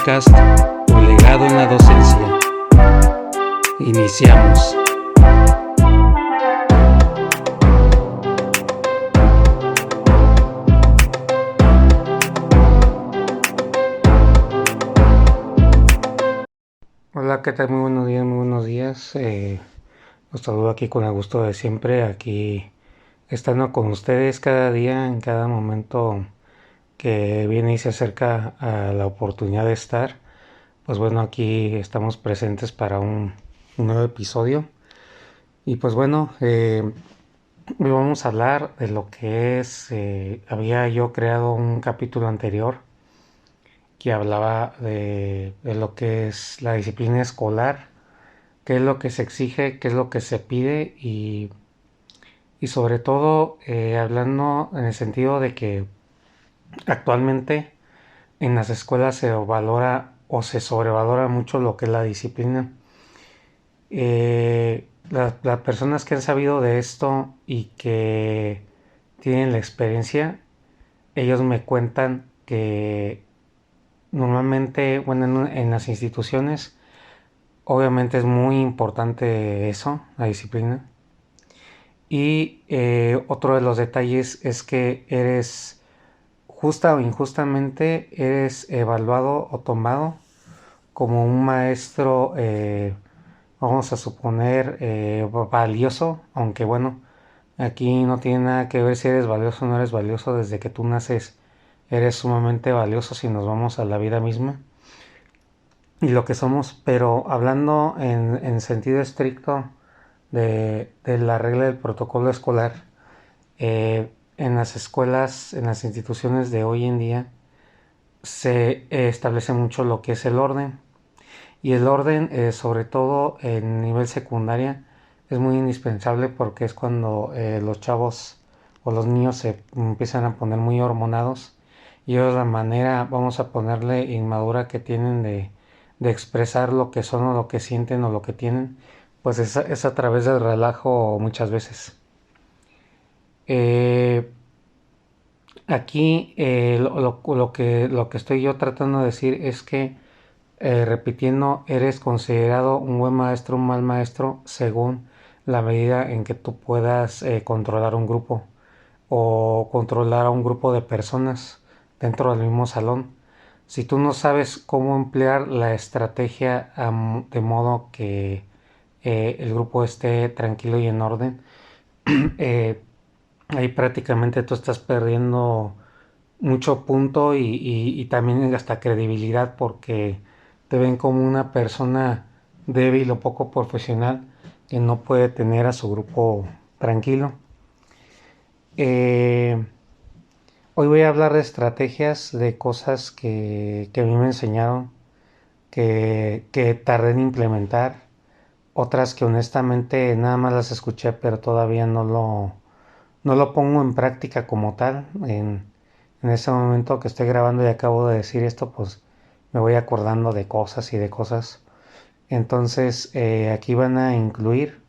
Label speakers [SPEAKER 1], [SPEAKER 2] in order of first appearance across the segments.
[SPEAKER 1] podcast Tu legado en la docencia. Iniciamos. Hola, ¿qué tal? Muy buenos días, muy buenos días. Los saludo aquí con el gusto de siempre, aquí estando con ustedes cada día, en cada momento que viene y se acerca a la oportunidad de estar. Pues bueno, aquí estamos presentes para un nuevo episodio. Y pues bueno, hoy vamos a hablar de lo que es, había yo creado un capítulo anterior que hablaba de lo que es la disciplina escolar, qué es lo que se exige, qué es lo que se pide y sobre todo hablando en el sentido de que actualmente en las escuelas se valora o se sobrevalora mucho lo que es la disciplina. Las personas que han sabido de esto y que tienen la experiencia, ellos me cuentan que normalmente, bueno, en las instituciones, obviamente es muy importante eso, la disciplina. Y otro de los detalles es que eres, justa o injustamente, eres evaluado o tomado como un maestro, vamos a suponer, valioso, aunque bueno, aquí no tiene nada que ver si eres valioso o no eres valioso, desde que tú naces eres sumamente valioso si nos vamos a la vida misma y lo que somos, pero hablando en sentido estricto de la regla del protocolo escolar, en las escuelas, en las instituciones de hoy en día, se establece mucho lo que es el orden. Y el orden, sobre todo en nivel secundaria, es muy indispensable porque es cuando los chavos o los niños se empiezan a poner muy hormonados y ellos la manera, vamos a ponerle inmadura que tienen de expresar lo que son o lo que sienten o lo que tienen, pues es a través del relajo muchas veces. Eh, Aquí lo que estoy yo tratando de decir es que repitiendo, eres considerado un buen maestro, un mal maestro, según la medida en que tú puedas controlar un grupo o controlar a un grupo de personas dentro del mismo salón. Si tú no sabes cómo emplear la estrategia de modo que el grupo esté tranquilo y en orden, eh, ahí prácticamente tú estás perdiendo mucho punto y también hasta credibilidad porque te ven como una persona débil o poco profesional que no puede tener a su grupo tranquilo. Eh, Hoy voy a hablar de estrategias, de cosas que a mí me enseñaron, que tardé en implementar, otras que honestamente nada más las escuché pero todavía no lo pongo en práctica como tal. En ese momento que estoy grabando y acabo de decir esto, pues me voy acordando de cosas y de cosas. Entonces aquí van a incluir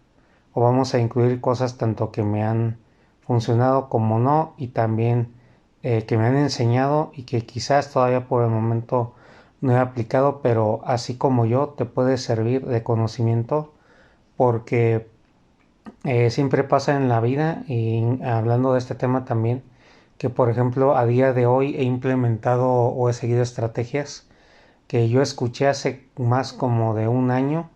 [SPEAKER 1] o vamos a incluir cosas tanto que me han funcionado como no y también que me han enseñado y que quizás todavía por el momento no he aplicado, pero así como yo te puede servir de conocimiento porque siempre pasa en la vida y hablando de este tema también, que por ejemplo a día de hoy he implementado o he seguido estrategias que yo escuché hace más como de un año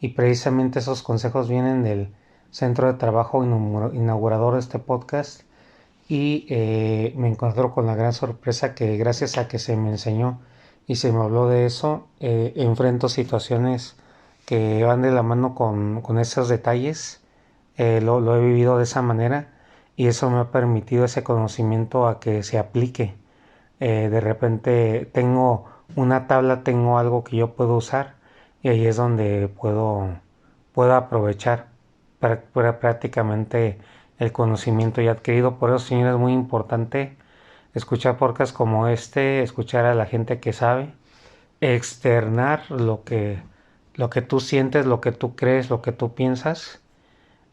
[SPEAKER 1] y precisamente esos consejos vienen del centro de trabajo inaugurador de este podcast y me encuentro con la gran sorpresa que gracias a que se me enseñó y se me habló de eso, enfrento situaciones que van de la mano con esos detalles, lo he vivido de esa manera y eso me ha permitido ese conocimiento a que se aplique. De repente tengo una tabla, tengo algo que yo puedo usar y ahí es donde puedo aprovechar para prácticamente el conocimiento ya adquirido. Por eso, señores, es muy importante escuchar podcasts como este, escuchar a la gente que sabe, externar lo que tú sientes, lo que tú crees, lo que tú piensas,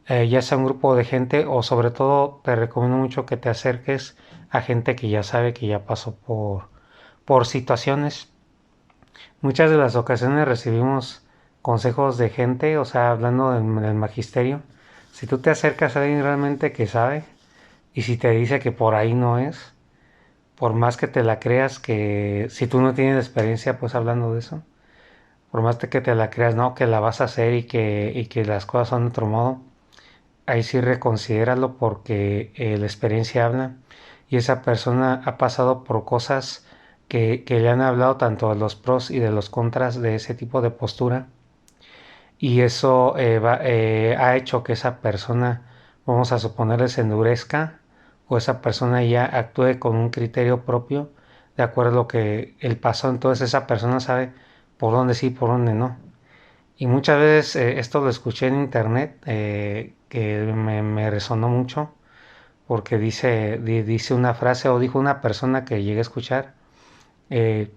[SPEAKER 1] ya sea un grupo de gente o sobre todo te recomiendo mucho que te acerques a gente que ya sabe, que ya pasó por situaciones. Muchas de las ocasiones recibimos consejos de gente, o sea, hablando del magisterio. Si tú te acercas a alguien realmente que sabe y si te dice que por ahí no es, por más que te la creas, que si tú no tienes experiencia pues hablando de eso, por más que te la creas, no, que la vas a hacer y que las cosas son de otro modo, ahí sí reconsidéralo porque la experiencia habla y esa persona ha pasado por cosas que le han hablado tanto de los pros y de los contras de ese tipo de postura y eso ha hecho que esa persona, vamos a suponerle, se endurezca o esa persona ya actúe con un criterio propio de acuerdo a lo que él pasó. Entonces esa persona sabe por dónde sí, por dónde no. Y muchas veces esto lo escuché en internet que me resonó mucho porque dice una frase o dijo una persona que llegué a escuchar, eh,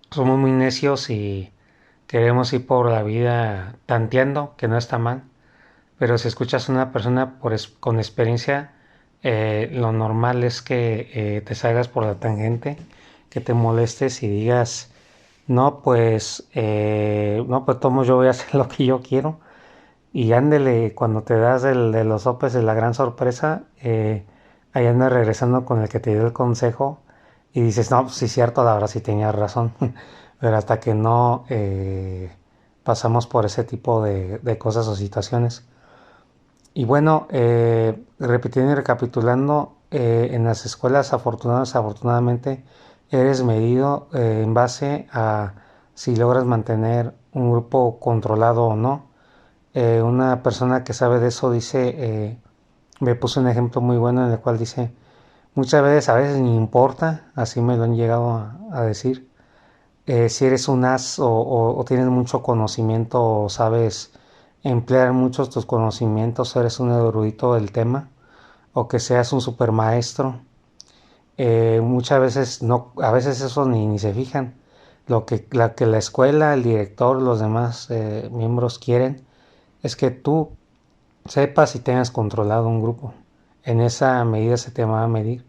[SPEAKER 1] somos muy necios y queremos ir por la vida tanteando, que no está mal, pero si escuchas a una persona con experiencia, lo normal es que te salgas por la tangente, que te molestes y digas, no, pues tomo, yo voy a hacer lo que yo quiero. Y ándele, cuando te das de los sopes de la gran sorpresa, ahí andas regresando con el que te dio el consejo y dices, no, pues sí, cierto, la verdad sí tenías razón. Pero hasta que no pasamos por ese tipo de cosas o situaciones. Y bueno, repitiendo y recapitulando, en las escuelas afortunadamente, eres medido en base a si logras mantener un grupo controlado o no. Una persona que sabe de eso dice, me puso un ejemplo muy bueno en el cual dice, muchas veces, a veces ni importa, así me lo han llegado a decir, si eres un as o tienes mucho conocimiento o sabes emplear muchos tus conocimientos, eres un erudito del tema o que seas un super maestro. Muchas veces no, a veces eso ni se fijan. Que la escuela, el director, los demás miembros quieren es que tú sepas y tengas controlado un grupo. En esa medida se te va a medir.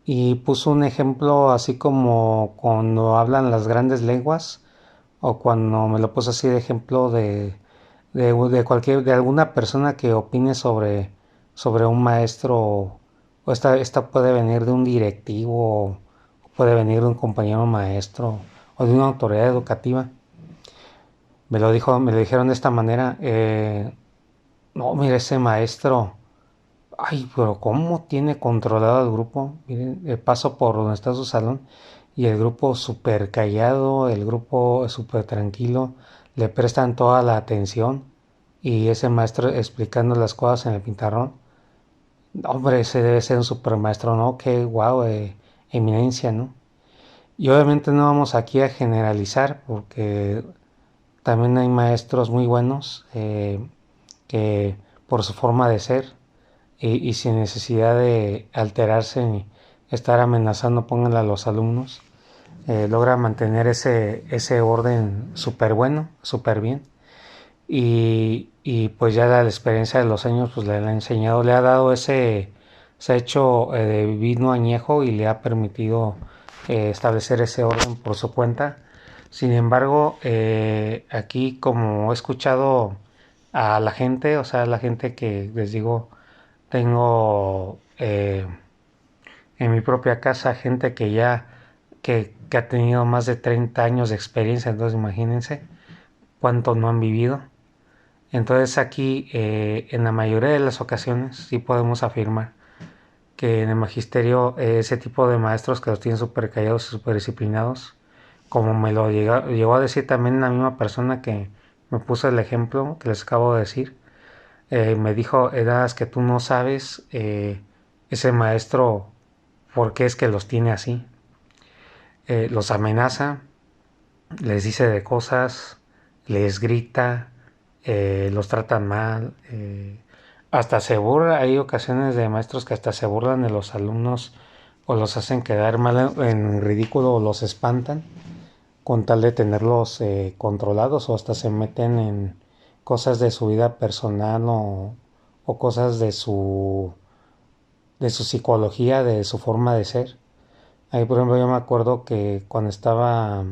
[SPEAKER 1] Y puso un ejemplo así como cuando hablan las grandes lenguas o cuando me lo puso así de ejemplo de alguna persona que opine sobre un maestro o esta puede venir de un directivo o puede venir de un compañero maestro o de una autoridad educativa. Me lo dijeron de esta manera, no, mire ese maestro. Ay, pero ¿cómo tiene controlado el grupo? Miren, paso por donde está su salón y el grupo súper callado, el grupo súper tranquilo, le prestan toda la atención y ese maestro explicando las cosas en el pintarrón. Hombre, ese debe ser un super maestro, ¿no? Qué guau, eminencia, ¿no? Y obviamente no vamos aquí a generalizar porque también hay maestros muy buenos que por su forma de ser y sin necesidad de alterarse ni estar amenazando, pónganle a los alumnos, logra mantener ese orden súper bueno, súper bien. Y pues ya la experiencia de los años pues le ha enseñado, le ha dado se ha hecho de vino añejo y le ha permitido establecer ese orden por su cuenta. Sin embargo, aquí como he escuchado a la gente, o sea, la gente que les digo, tengo en mi propia casa gente que ha tenido más de 30 años de experiencia, entonces imagínense cuánto no han vivido. Entonces aquí, en la mayoría de las ocasiones, sí podemos afirmar que en el magisterio ese tipo de maestros que los tienen súper callados y súper disciplinados, como me lo llegó a decir también la misma persona que me puso el ejemplo que les acabo de decir, me dijo, Eras, que tú no sabes ese maestro por qué es que los tiene así. Los amenaza, les dice de cosas, les grita, los tratan mal, hasta se burla, hay ocasiones de maestros que hasta se burlan de los alumnos o los hacen quedar mal en ridículo o los espantan con tal de tenerlos controlados o hasta se meten en cosas de su vida personal o cosas de su psicología, de su forma de ser. Ahí, por ejemplo, yo me acuerdo que cuando estaba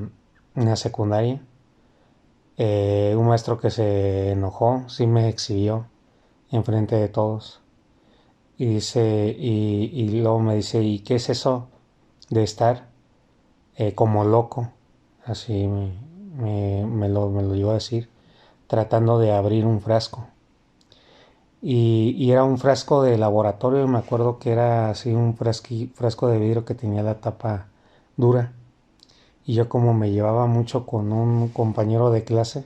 [SPEAKER 1] en la secundaria. Un maestro que se enojó, sí me exhibió enfrente de todos. Y dice, y luego me dice, ¿y qué es eso de estar como loco? Así me lo llegó a decir, tratando de abrir un frasco. Y era un frasco de laboratorio, me acuerdo que era así un frasco de vidrio que tenía la tapa dura. Y yo como me llevaba mucho con un compañero de clase,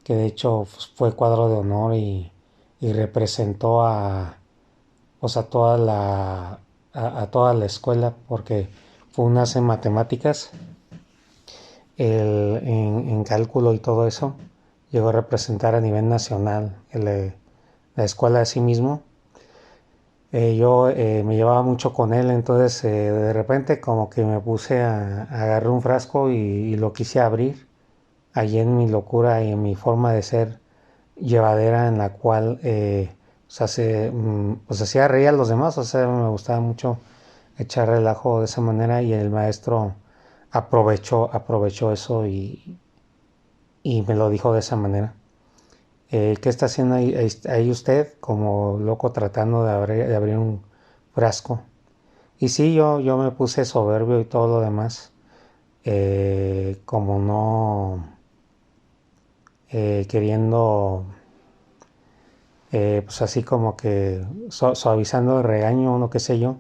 [SPEAKER 1] que de hecho pues, fue cuadro de honor y representó pues, a toda la escuela, porque fue unas en matemáticas, en cálculo y todo eso, llegó a representar a nivel nacional la escuela de sí mismo. Yo me llevaba mucho con él, entonces de repente como que me puse a agarrar un frasco y lo quise abrir, allí en mi locura y en mi forma de ser llevadera, en la cual pues hacía reír a los demás. O sea, me gustaba mucho echar relajo de esa manera, y el maestro aprovechó eso y me lo dijo de esa manera. ¿Qué está haciendo ahí usted como loco tratando de abrir un frasco? Y sí, yo me puse soberbio y todo lo demás, como no queriendo, pues así como que suavizando el regaño o no qué sé yo,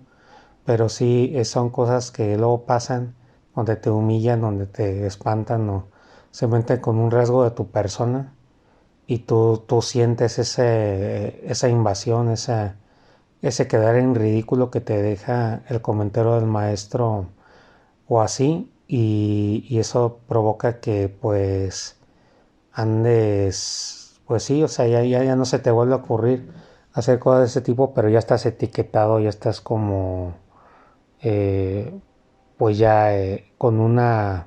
[SPEAKER 1] pero sí son cosas que luego pasan, donde te humillan, donde te espantan o se meten con un rasgo de tu persona, y tú sientes esa invasión, ese quedar en ridículo que te deja el comentario del maestro o así, y eso provoca que pues andes, pues sí, o sea, ya no se te vuelve a ocurrir hacer cosas de ese tipo, pero ya estás etiquetado, ya estás como, eh, pues ya con una,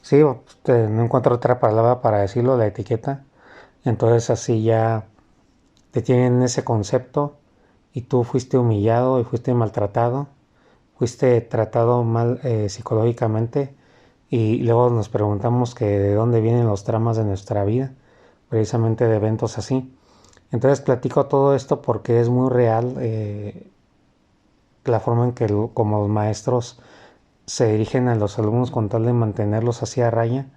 [SPEAKER 1] sí, no encuentro otra palabra para decirlo, la etiqueta. Entonces así ya te tienen ese concepto, y tú fuiste humillado y fuiste maltratado, fuiste tratado mal psicológicamente, y luego nos preguntamos que de dónde vienen los traumas de nuestra vida, precisamente de eventos así. Entonces platico todo esto porque es muy real, la forma en que como los maestros se dirigen a los alumnos con tal de mantenerlos así a raya.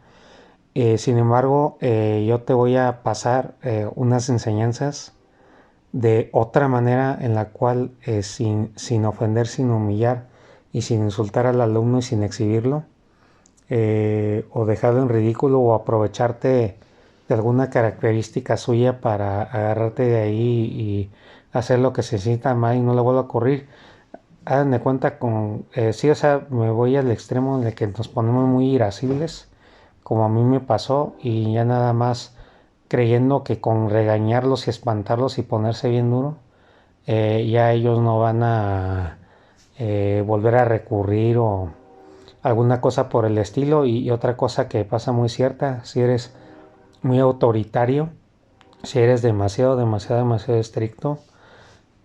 [SPEAKER 1] Sin embargo, yo te voy a pasar unas enseñanzas de otra manera, en la cual sin ofender, sin humillar y sin insultar al alumno y sin exhibirlo, o dejarlo en ridículo o aprovecharte de alguna característica suya para agarrarte de ahí y hacer lo que se sienta mal y no le vuelva a ocurrir. Hagan de cuenta sí, o sea, me voy al extremo de que nos ponemos muy irascibles, como a mí me pasó, y ya nada más creyendo que con regañarlos y espantarlos y ponerse bien duro, ya ellos no van a volver a recurrir o alguna cosa por el estilo. Y otra cosa que pasa muy cierta, si eres muy autoritario, si eres demasiado estricto,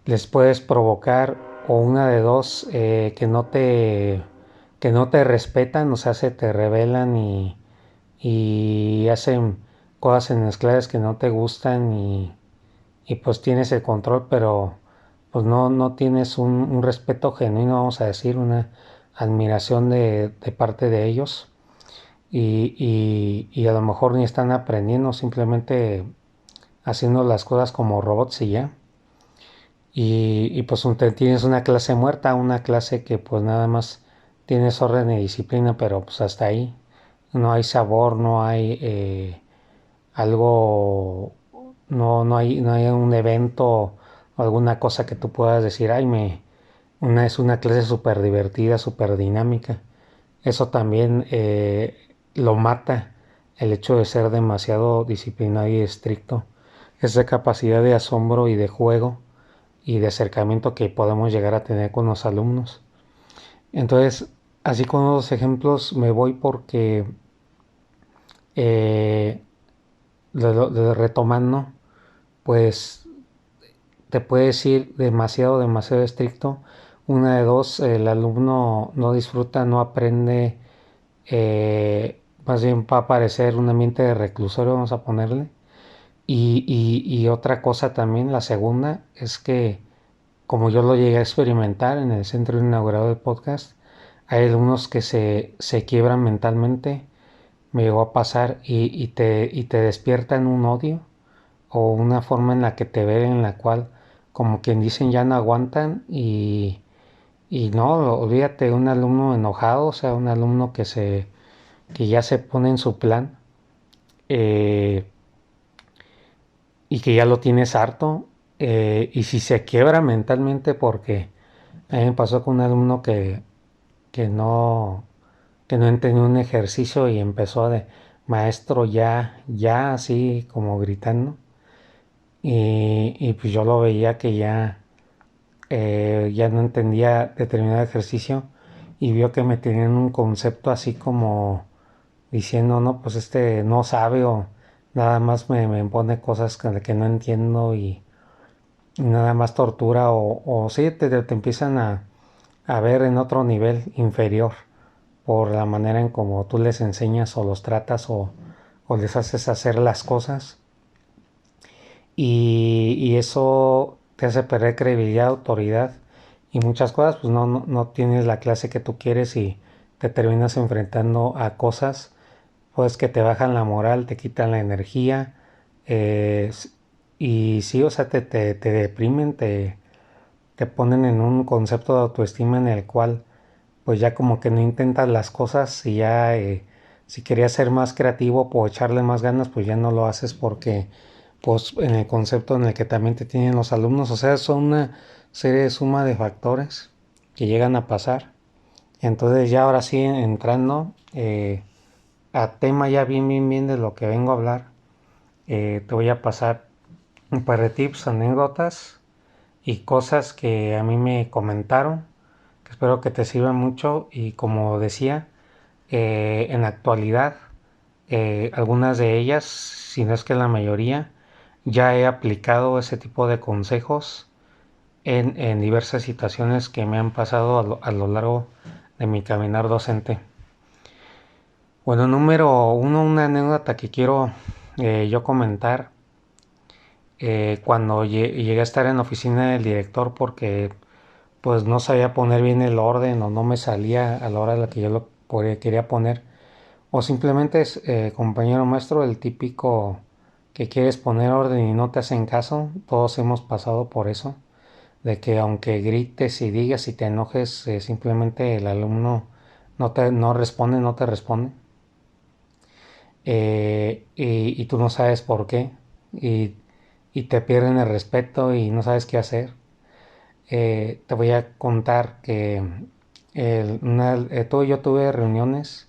[SPEAKER 1] les puedes provocar o una de dos, que no te respetan, o sea, se te rebelan y hacen cosas en las clases que no te gustan, y pues tienes el control, pero pues no tienes un respeto genuino, vamos a decir, una admiración de parte de ellos, y a lo mejor ni están aprendiendo, simplemente haciendo las cosas como robots y ya. Y pues tienes una clase muerta, una clase que pues nada más tienes orden y disciplina, pero pues hasta ahí. No hay sabor, no hay algo, no hay un evento o alguna cosa que tú puedas decir, ay, es una clase súper divertida, súper dinámica. Eso también lo mata, el hecho de ser demasiado disciplinado y estricto. Esa capacidad de asombro y de juego y de acercamiento que podemos llegar a tener con los alumnos. Entonces, así con los ejemplos me voy porque, eh, retomando, pues te puedes ir demasiado estricto. Una de dos, el alumno no disfruta, no aprende, más bien va a parecer un ambiente de reclusorio, vamos a ponerle. Y otra cosa también, la segunda, es que como yo lo llegué a experimentar en el centro inaugurado del podcast, hay algunos que se quiebran mentalmente, me llegó a pasar y te despiertan un odio o una forma en la que te ven en la cual como quien dicen ya no aguantan y no, olvídate de un alumno enojado, o sea, un alumno que ya se pone en su plan eh, y que ya lo tienes harto y si se quiebra mentalmente porque a mí me pasó con un alumno que no que no entendió un ejercicio y empezó de maestro ya así como gritando y pues yo lo veía que ya no entendía determinado ejercicio y vio que me tenían un concepto así como diciendo, no, pues este no sabe o nada más me impone cosas que no entiendo y nada más tortura o sí, te empiezan a ver en otro nivel inferior por la manera en como tú les enseñas o los tratas o les haces hacer las cosas y eso te hace perder credibilidad, autoridad y muchas cosas, pues no tienes la clase que tú quieres y te terminas enfrentando a cosas pues que te bajan la moral, te quitan la energía eh, y sí, o sea, te deprimen, te ponen en un concepto de autoestima en el cual pues ya como que no intentas las cosas y ya si querías ser más creativo o echarle más ganas pues ya no lo haces porque pues en el concepto en el que también te tienen los alumnos, o sea, son una serie de suma de factores que llegan a pasar. Entonces ya ahora sí entrando a tema ya bien de lo que vengo a hablar, te voy a pasar un par de tips, anécdotas y cosas que a mí me comentaron, que espero que te sirvan mucho y como decía, en la actualidad, algunas de ellas, si no es que la mayoría, ya he aplicado ese tipo de consejos en diversas situaciones que me han pasado a lo largo de mi caminar docente. Bueno, número uno, una anécdota que quiero yo comentar cuando llegué a estar en la oficina del director porque pues no sabía poner bien el orden o no me salía a la hora de la que yo lo quería poner. O simplemente es compañero maestro, el típico que quieres poner orden y no te hacen caso. Todos hemos pasado por eso. De que aunque grites y digas y te enojes, simplemente el alumno no responde, no te responde. Y tú no sabes por qué. Y, y te pierden el respeto y no sabes qué hacer. Te voy a contar que yo tuve reuniones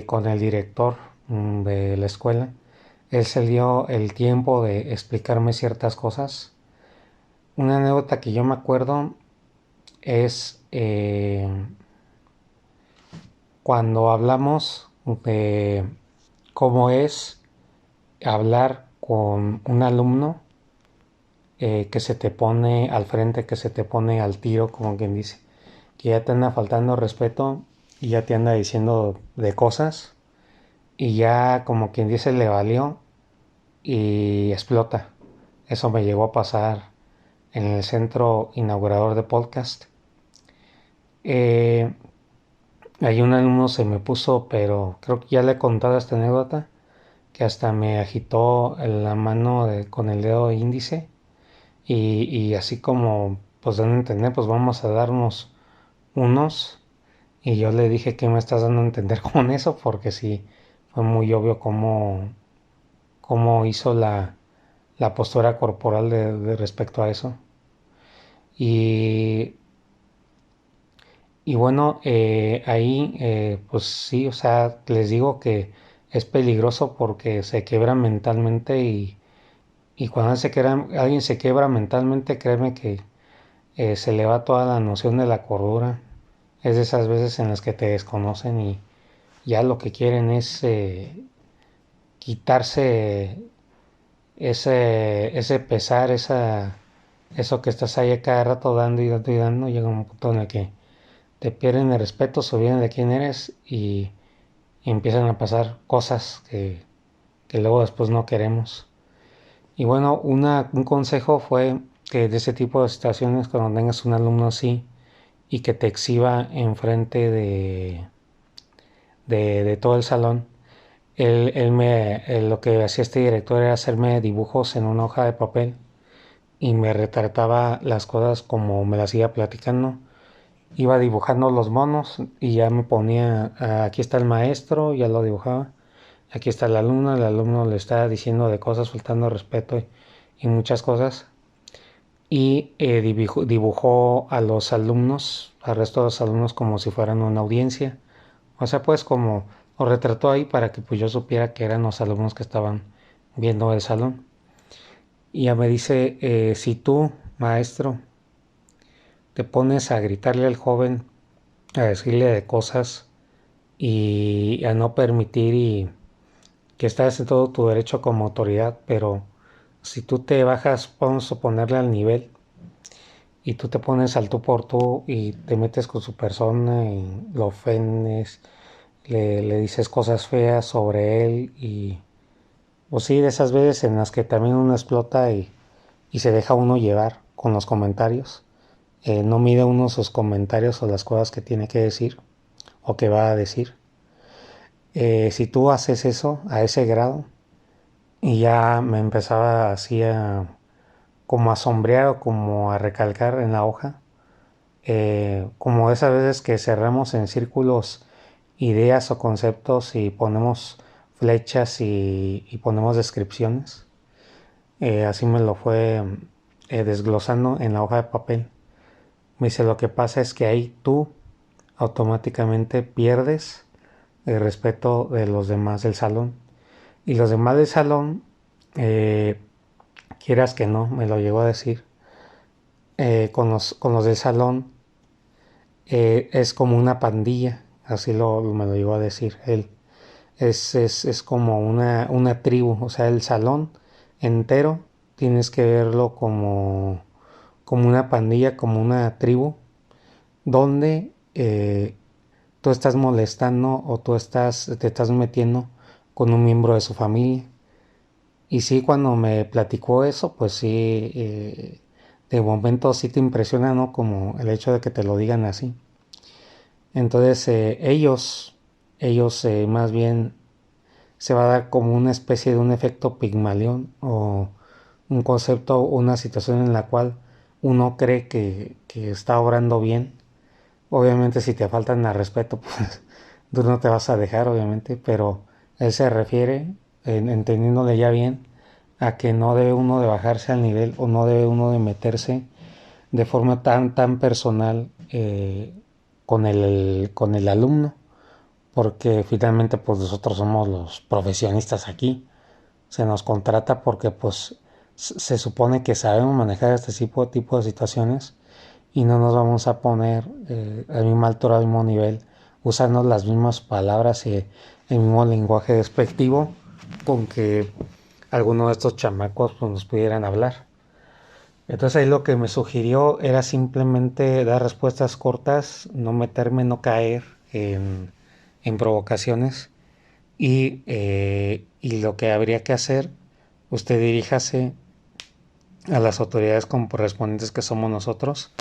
[SPEAKER 1] con el director de la escuela. Él se dio el tiempo de explicarme ciertas cosas. Una anécdota que yo me acuerdo es cuando hablamos de cómo es hablar con un alumno que se te pone al frente, que se te pone al tiro, como quien dice, que ya te anda faltando respeto y ya te anda diciendo de cosas y ya como quien dice le valió y explota. Eso me llegó a pasar en el centro inaugurador de podcast. Eh, Ahí un alumno se me puso, pero creo que ya le he contado esta anécdota, que hasta me agitó la mano con el dedo índice y así como pues dando a entender, pues vamos a darnos unos. Y yo le dije que me estás dando a entender con eso, porque sí, fue muy obvio cómo hizo la postura corporal de respecto a eso. Y, y bueno, ahí pues sí, o sea, les digo que es peligroso porque se quiebran mentalmente y cuando alguien se quiebra mentalmente, créeme que se le va toda la noción de la cordura. Es de esas veces en las que te desconocen y ya lo que quieren es quitarse ese pesar, eso que estás ahí a cada rato dando y dando y dando, llega un punto en el que te pierden el respeto, se olvidan de quién eres y empiezan a pasar cosas que luego después no queremos. Y bueno, un consejo fue que de ese tipo de situaciones, cuando tengas un alumno así y que te exhiba enfrente de todo el salón, lo que hacía este director era hacerme dibujos en una hoja de papel y me retrataba las cosas como me las iba platicando. Iba dibujando los monos y ya me ponía, aquí está el maestro, ya lo dibujaba, aquí está el alumno le está diciendo de cosas, faltando respeto y muchas cosas. Y dibujó a los alumnos, al resto de los alumnos como si fueran una audiencia. O sea, pues como lo retrató ahí para que pues yo supiera que eran los alumnos que estaban viendo el salón. Y ya me dice, si tú, maestro, te pones a gritarle al joven, a decirle de cosas y a no permitir y que estás en todo tu derecho como autoridad, pero si tú te bajas, vamos a ponerle al nivel y tú te pones al tú por tú y te metes con su persona y lo ofendes, le dices cosas feas sobre él y pues sí, de esas veces en las que también uno explota y se deja uno llevar con los comentarios. No mide uno sus comentarios o las cosas que tiene que decir o que va a decir. Si tú haces eso a ese grado y ya me empezaba así a como a sombrear o como a recalcar en la hoja, como esas veces que cerramos en círculos ideas o conceptos y ponemos flechas y ponemos descripciones. Así me lo fue desglosando en la hoja de papel. Me dice, lo que pasa es que ahí tú automáticamente pierdes el respeto de los demás del salón. Y los demás del salón, eh, quieras que no, me lo llegó a decir, con los del salón es como una pandilla, así me lo llegó a decir él. Es como una tribu, o sea, el salón entero tienes que verlo como una pandilla, como una tribu, donde tú estás molestando o te estás metiendo con un miembro de su familia. Y sí, cuando me platicó eso, pues sí, de momento sí te impresiona, ¿no? Como el hecho de que te lo digan así. Entonces ellos más bien se va a dar como una especie de un efecto Pigmalión o un concepto, una situación en la cual uno cree que está obrando bien. Obviamente si te faltan al respeto, pues tú no te vas a dejar, obviamente, pero él se refiere, entendiéndole ya bien, a que no debe uno de bajarse al nivel o no debe uno de meterse de forma tan personal con el alumno, porque finalmente pues nosotros somos los profesionistas aquí, se nos contrata porque pues se supone que sabemos manejar este tipo de situaciones y no nos vamos a poner al mismo altura, al mismo nivel, usando las mismas palabras y el mismo lenguaje despectivo con que alguno de estos chamacos pues, nos pudieran hablar. Entonces ahí lo que me sugirió era simplemente dar respuestas cortas, no meterme, no caer en provocaciones y lo que habría que hacer, usted diríjase a las autoridades correspondientes que somos nosotros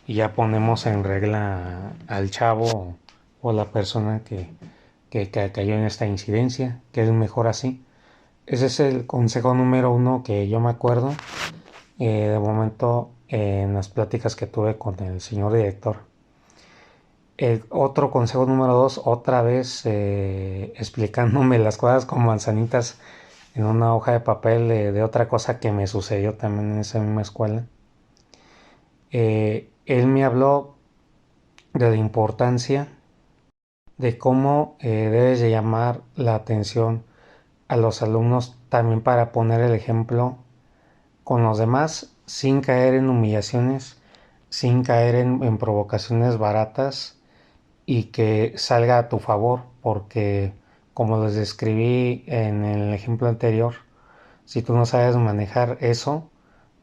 [SPEAKER 1] y ya ponemos en regla al chavo o la persona que cayó en esta incidencia, que es mejor así. Ese es el consejo número uno que yo me acuerdo de momento en las pláticas que tuve con el señor director. El otro consejo número dos, otra vez explicándome las cosas con manzanitas en una hoja de papel de otra cosa que me sucedió también en esa misma escuela. Él me habló de la importancia de cómo debes de llamar la atención a los alumnos también para poner el ejemplo con los demás sin caer en humillaciones, sin caer en provocaciones baratas y que salga a tu favor, porque como les describí en el ejemplo anterior, si tú no sabes manejar eso,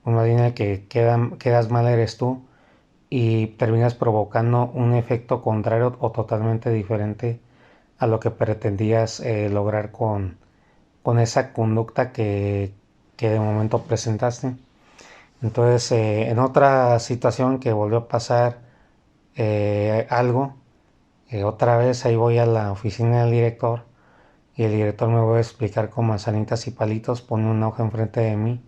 [SPEAKER 1] más bien el que quedas mal eres tú y terminas provocando un efecto contrario o totalmente diferente a lo que pretendías lograr con esa conducta que de momento presentaste. Entonces, en otra situación que volvió a pasar algo, otra vez ahí voy a la oficina del director y el director me va a explicar con manzanitas y palitos, pone una hoja enfrente de mí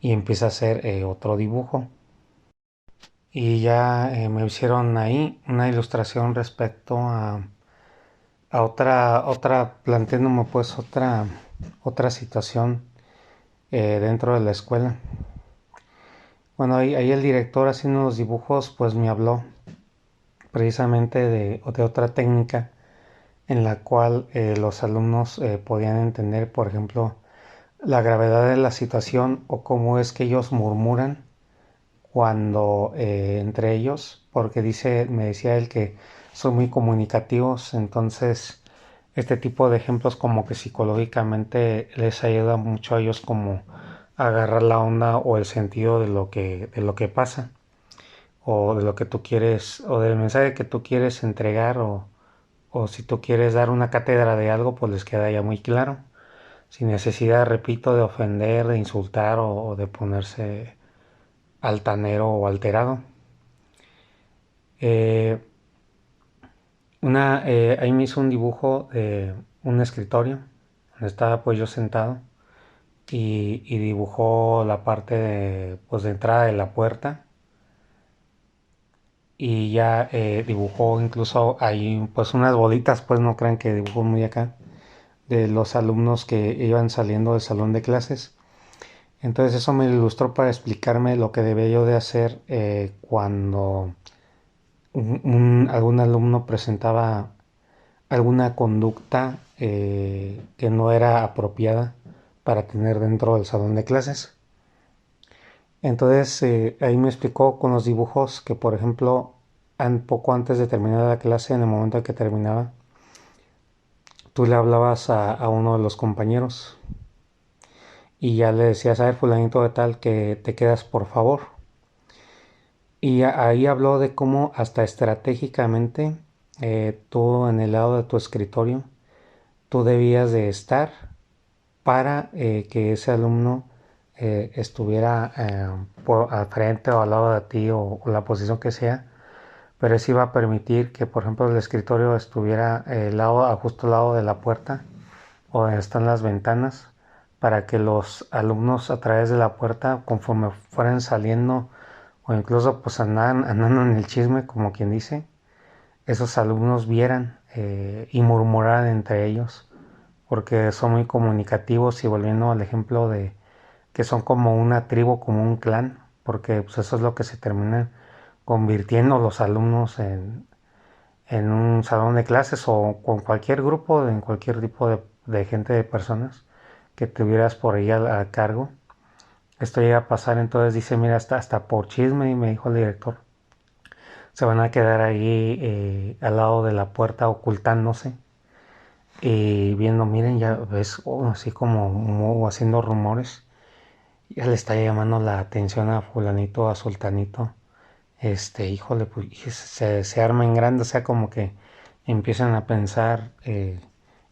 [SPEAKER 1] y empieza a hacer otro dibujo. Y ya me hicieron ahí una ilustración respecto a planteándome pues otra situación dentro de la escuela. Bueno, ahí el director haciendo los dibujos pues me habló precisamente de otra técnica en la cual los alumnos podían entender, por ejemplo, la gravedad de la situación o cómo es que ellos murmuran cuando entre ellos, porque me decía él que son muy comunicativos, entonces este tipo de ejemplos como que psicológicamente les ayuda mucho a ellos como a agarrar la onda o el sentido de lo que pasa o de lo que tú quieres o del mensaje que tú quieres entregar o si tú quieres dar una cátedra de algo pues les queda ya muy claro sin necesidad, repito, de ofender, de insultar o de ponerse altanero o alterado. Eh, ahí me hizo un dibujo de un escritorio donde estaba pues yo sentado y dibujó la parte pues, de entrada de la puerta y ya dibujó incluso ahí pues unas bolitas, pues no crean que dibujó muy acá, de los alumnos que iban saliendo del salón de clases. Entonces eso me ilustró para explicarme lo que debía yo de hacer cuando algún alumno presentaba alguna conducta que no era apropiada para tener dentro del salón de clases. Entonces ahí me explicó con los dibujos que, por ejemplo, poco antes de terminar la clase, en el momento en que terminaba, tú le hablabas a uno de los compañeros y ya le decías, a ver, fulanito de tal, que te quedas por favor. Y ahí habló de cómo hasta estratégicamente tú en el lado de tu escritorio, tú debías de estar para que ese alumno estuviera al frente o al lado de ti o la posición que sea, pero eso iba a permitir que, por ejemplo, el escritorio estuviera justo al lado de la puerta o donde están las ventanas, para que los alumnos a través de la puerta, conforme fueran saliendo o incluso pues andando en el chisme, como quien dice, esos alumnos vieran y murmuraran entre ellos, porque son muy comunicativos y volviendo al ejemplo de que son como una tribu, como un clan, porque pues, eso es lo que se termina convirtiendo los alumnos en un salón de clases o con cualquier grupo, en cualquier tipo de gente, de personas que tuvieras por ahí a cargo. Esto llega a pasar, entonces dice, mira, hasta por chisme, y me dijo el director, se van a quedar ahí al lado de la puerta ocultándose y viendo, miren, ya ves, así como haciendo rumores, ya le está llamando la atención a fulanito, a sultanito, híjole, pues se arma en grande, o sea, como que empiezan a pensar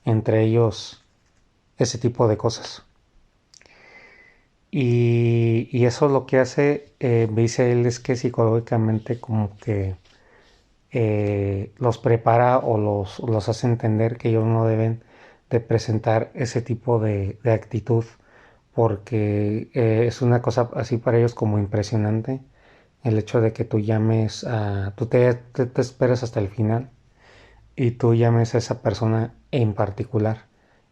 [SPEAKER 1] entre ellos ese tipo de cosas. Y eso lo que hace, me dice él, es que psicológicamente como que los prepara o los hace entender que ellos no deben de presentar ese tipo de actitud porque es una cosa así para ellos como impresionante el hecho de que tú llames tú te esperas hasta el final y tú llames a esa persona en particular.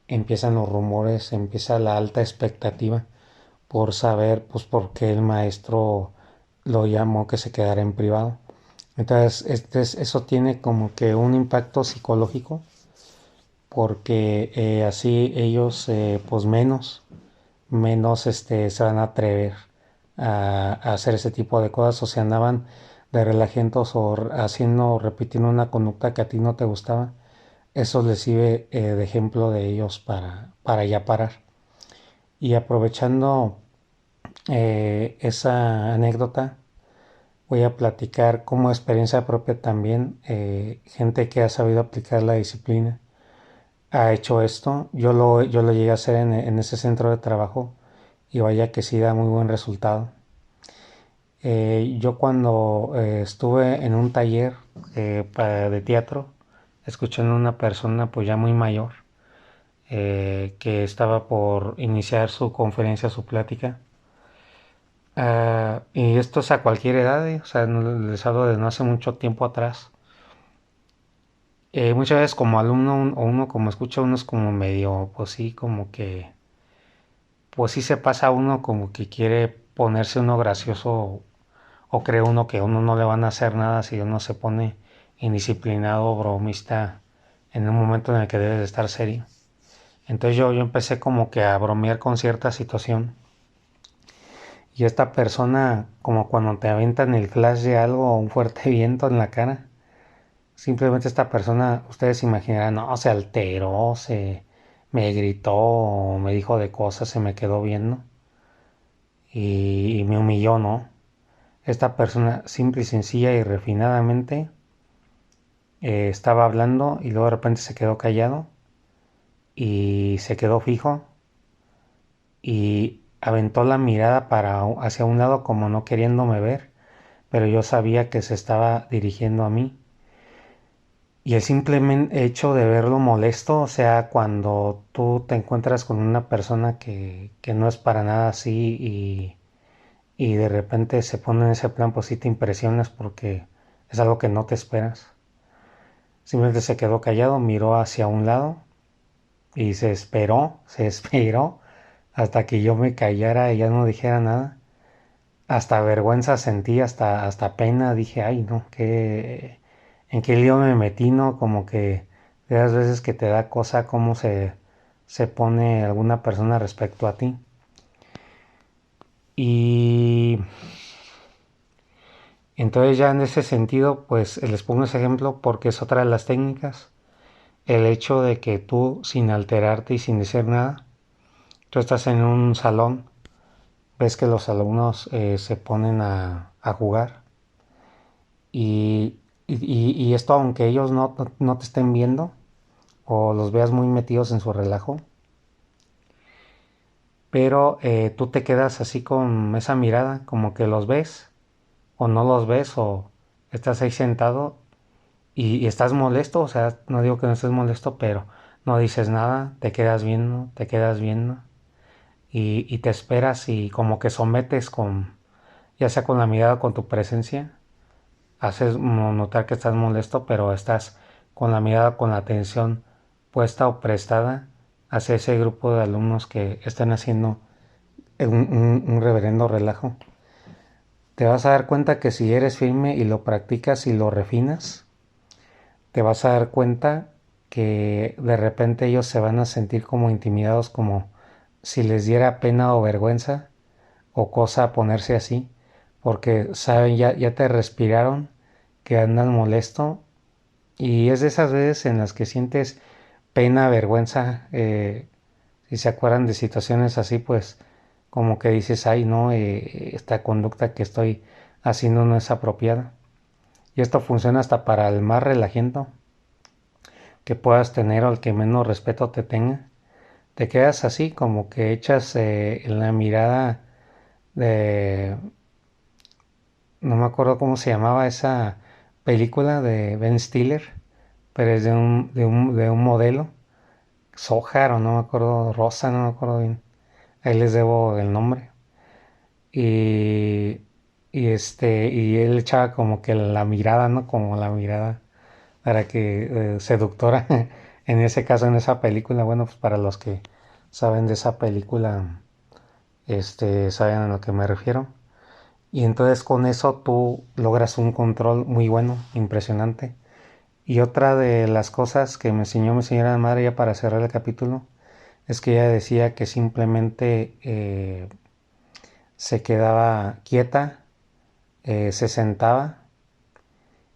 [SPEAKER 1] Empiezan los rumores, empieza la alta expectativa por saber pues por qué el maestro lo llamó que se quedara en privado. Entonces, eso tiene como que un impacto psicológico porque así ellos pues menos se van a atrever a hacer ese tipo de cosas o si andaban de relajentos o haciendo o repitiendo una conducta que a ti no te gustaba, eso les sirve de ejemplo de ellos para ya parar. Y aprovechando esa anécdota, voy a platicar como experiencia propia también, gente que ha sabido aplicar la disciplina. ha hecho esto. Yo lo llegué a hacer en ese centro de trabajo y vaya que sí da muy buen resultado. Yo cuando estuve en un taller de teatro, escuchando a una persona pues ya muy mayor que estaba por iniciar su conferencia, su plática. Y esto es a cualquier edad, o sea, les hablo de no hace mucho tiempo atrás. Muchas veces como alumno o uno como escucha, uno es como medio, pues sí, como que, pues sí se pasa uno como que quiere ponerse uno gracioso o cree uno que a uno no le van a hacer nada si uno se pone indisciplinado o bromista en un momento en el que debes de estar serio. Entonces yo empecé como que a bromear con cierta situación y esta persona como cuando te aventan el flash de algo o un fuerte viento en la cara, simplemente esta persona, ustedes se imaginarán, no, se alteró, me gritó, me dijo de cosas, se me quedó viendo y me humilló, ¿no? Esta persona simple y sencilla y refinadamente estaba hablando y luego de repente se quedó callado y se quedó fijo y aventó la mirada hacia un lado como no queriéndome ver, pero yo sabía que se estaba dirigiendo a mí. Y el simple hecho de verlo molesto, o sea, cuando tú te encuentras con una persona que no es para nada así y de repente se pone en ese plan, pues sí te impresionas porque es algo que no te esperas. Simplemente se quedó callado, miró hacia un lado y se esperó hasta que yo me callara y ya no dijera nada. Hasta vergüenza sentí, hasta pena, dije, ay, no, en qué lío me metí, ¿no? Como que de las veces que te da cosa cómo se pone alguna persona respecto a ti. Y entonces ya en ese sentido, pues les pongo ese ejemplo porque es otra de las técnicas. El hecho de que tú, sin alterarte y sin decir nada, tú estás en un salón, ves que los alumnos se ponen a jugar y, y esto aunque ellos no te estén viendo o los veas muy metidos en su relajo, pero tú te quedas así con esa mirada, como que los ves o no los ves o estás ahí sentado y estás molesto, o sea, no digo que no estés molesto, pero no dices nada, te quedas viendo y te esperas y como que sometes ya sea con la mirada o con tu presencia, haces notar que estás molesto, pero estás con la mirada, con la atención puesta o prestada hacia ese grupo de alumnos que están haciendo un reverendo relajo. Te vas a dar cuenta que si eres firme y lo practicas y lo refinas, te vas a dar cuenta que de repente ellos se van a sentir como intimidados, como si les diera pena o vergüenza o cosa ponerse así, porque saben, ya te respiraron que andan molesto y es de esas veces en las que sientes pena, vergüenza, si se acuerdan de situaciones así, pues como que dices, ay, no, esta conducta que estoy haciendo no es apropiada. Y esto funciona hasta para el más relajento que puedas tener o el que menos respeto te tenga. Te quedas así, como que echas en la mirada de, no me acuerdo cómo se llamaba esa película de Ben Stiller, pero es de un modelo, Sohar o no me acuerdo, Rosa, no me acuerdo bien. Ahí les debo el nombre. Y, y él echaba como que la mirada, ¿no? Como la mirada para que seductora en ese caso, en esa película. Bueno, pues para los que saben de esa película, saben a lo que me refiero. Y entonces con eso tú logras un control muy bueno, impresionante. Y otra de las cosas que me enseñó mi señora madre ya para cerrar el capítulo es que ella decía que simplemente se quedaba quieta, se sentaba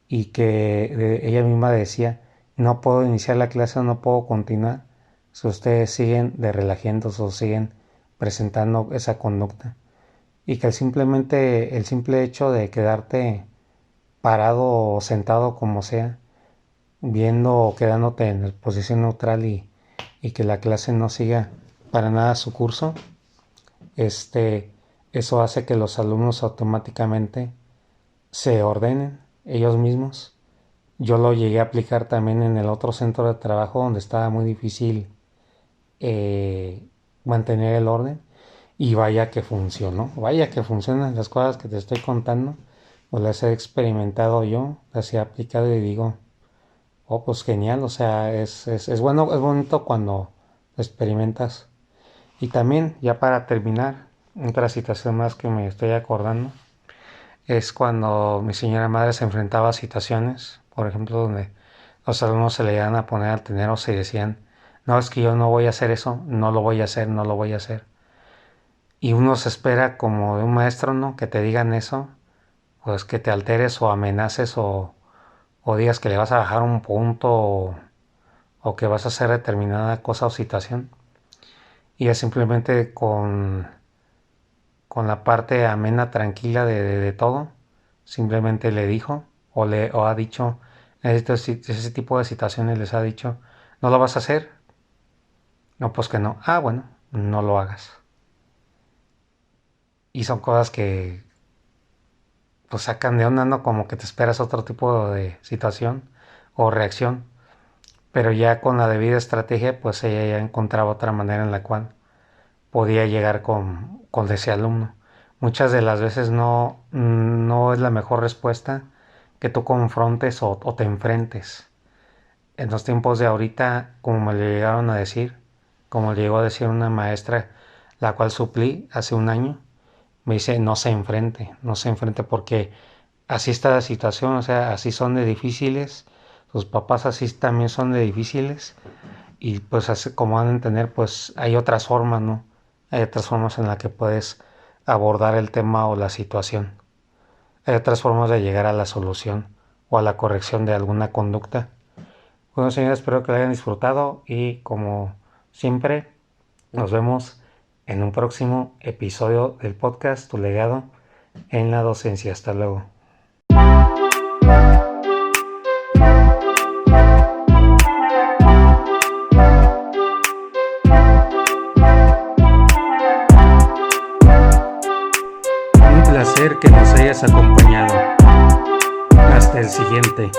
[SPEAKER 1] y que ella misma decía, no puedo iniciar la clase o no puedo continuar si ustedes siguen de relajientos o siguen presentando esa conducta. Y que el simple hecho de quedarte parado o sentado como sea, viendo o quedándote en posición neutral y que la clase no siga para nada su curso, eso hace que los alumnos automáticamente se ordenen ellos mismos. Yo lo llegué a aplicar también en el otro centro de trabajo donde estaba muy difícil mantener el orden, y vaya que funcionó, vaya que funcionan las cosas que te estoy contando, pues las he experimentado yo, las he aplicado y digo, oh, pues genial, o sea, es bueno, es bonito cuando lo experimentas. Y también, ya para terminar, otra situación más que me estoy acordando es cuando mi señora madre se enfrentaba a situaciones, por ejemplo, donde los alumnos se le iban a poner al tenero y decían, no, es que yo no voy a hacer eso, no lo voy a hacer, no lo voy a hacer. Y uno se espera como de un maestro, ¿no? Que te digan eso, pues que te alteres o amenaces o digas que le vas a bajar un punto o que vas a hacer determinada cosa o situación. Y es simplemente con la parte amena, tranquila de todo, simplemente le dijo o ha dicho, ese tipo de situaciones les ha dicho, ¿no lo vas a hacer? No, pues que no. Ah, bueno, no lo hagas. Y son cosas que pues sacan de onda, ¿no? Como que te esperas otro tipo de situación o reacción. Pero ya con la debida estrategia, pues ella ya encontraba otra manera en la cual podía llegar con ese alumno. Muchas de las veces no es la mejor respuesta que tú confrontes o te enfrentes. En los tiempos de ahorita, como me lo llegaron a decir, como le llegó a decir una maestra, la cual suplí hace un año, me dice, no se enfrente porque así está la situación, o sea, así son de difíciles, sus papás así también son de difíciles, y pues así como van a entender, pues hay otras formas, ¿no? Hay otras formas en las que puedes abordar el tema o la situación. Hay otras formas de llegar a la solución o a la corrección de alguna conducta. Bueno, señores, espero que lo hayan disfrutado y como siempre, nos vemos en un próximo episodio del podcast Tu legado en la docencia. Hasta luego. Un placer que nos hayas acompañado. Hasta el siguiente.